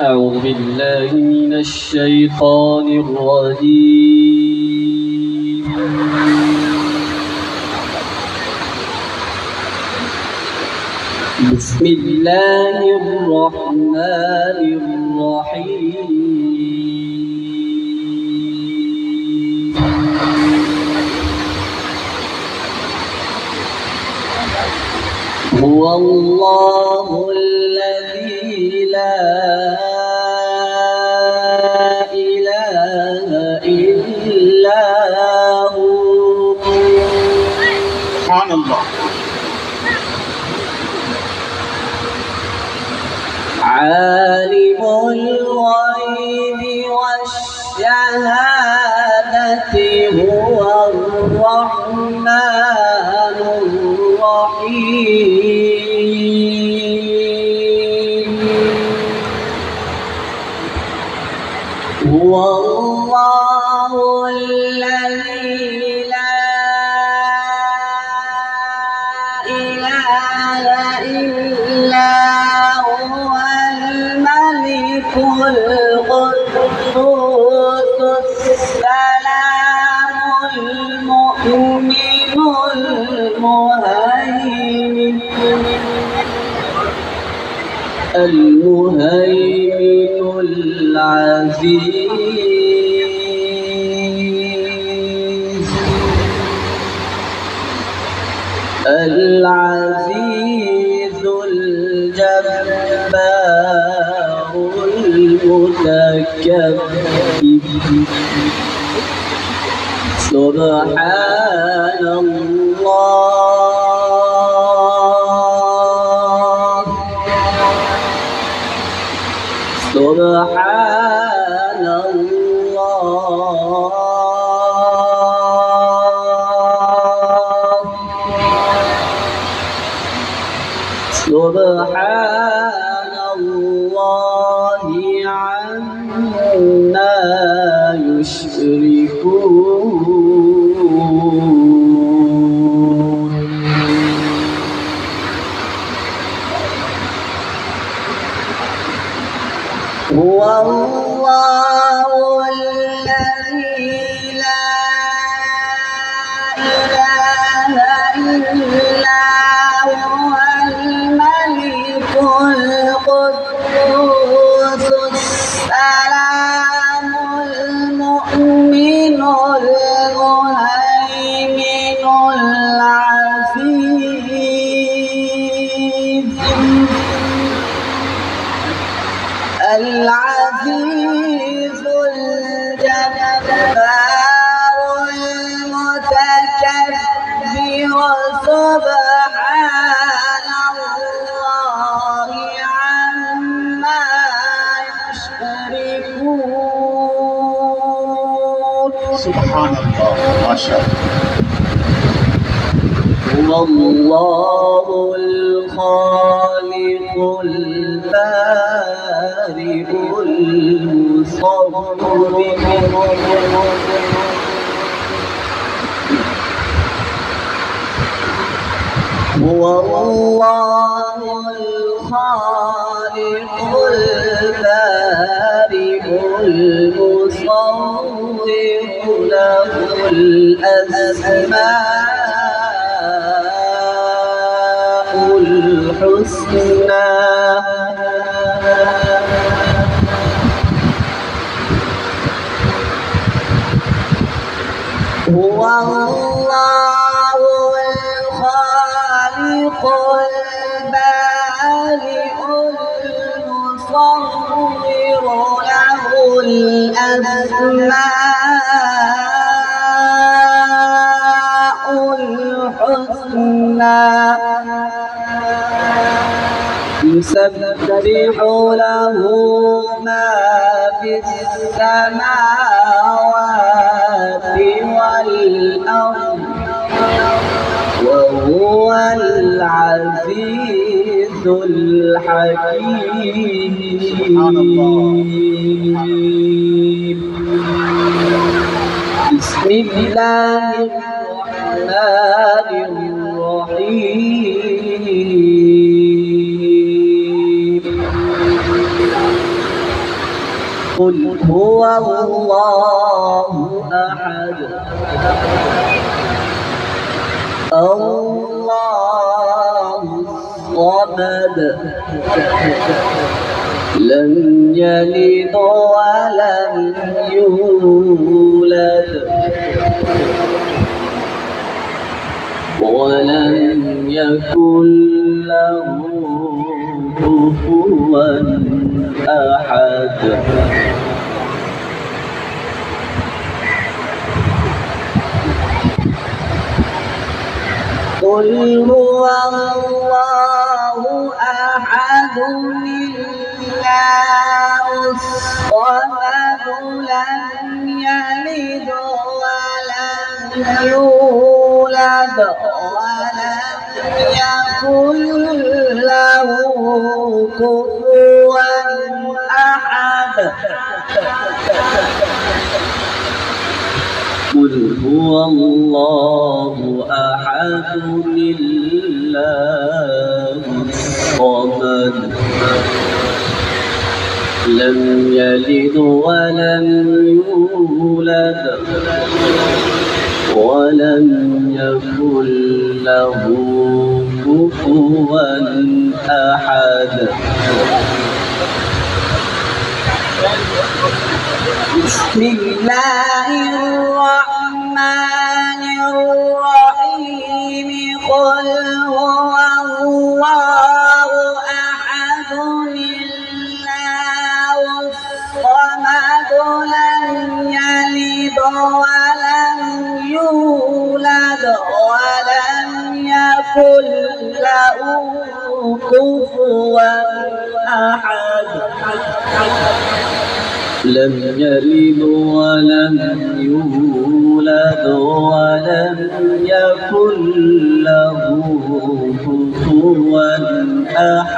أعوذ بالله من الشيطان الرجيم. بسم الله الرحمن الرحيم. هو الله الذي لا إله إلا هو. سبحان الله. عالم الغيب والشهادة هو الرحمن الرحيم. هو الله الذي لا إله إلا هو الملك القدوس السلام المؤمن المهيمن العزيز الجبار المتكبر. سبحان الله. سبحان الله. سبحان الله عما يشركون. هو الله الذي لا إله إلا هو الملك القدوس السلام المؤمن المهيمن العزيز الجبار المتكبر. سبحان الله عما يشركون. سبحان الله. ما شاء الله. هو الله الخالق البارئ المصور. هو الله الخالق البارئ المصور له الأسماء الحسنى. هو الله الخالق البارئ المصور له الأسماء الحسنى. يسبح له ما في السماوات والأرض وهو العزيز الحكيم. سبحان الله. بسم الله الرحمن الرحيم. قل هو الله أحد الله الصمد لم يلد ولم يولد ولم يكن له كفوا أحد قل هو الله أحد الله الصمد لم يلد ولم يولد ولم يكن له كفوا أحد قل هو الله أحد الله الصمد لم يلد ولم يولد ولم يكن له كفوا أحد بسم الله الرحمن الرحيم قل هو الله أحد الله الصمد لم يلد ولم يولد ولم يكن له كفوا أحد لم يلد ولم يولد ولم يكن له كفوا أحد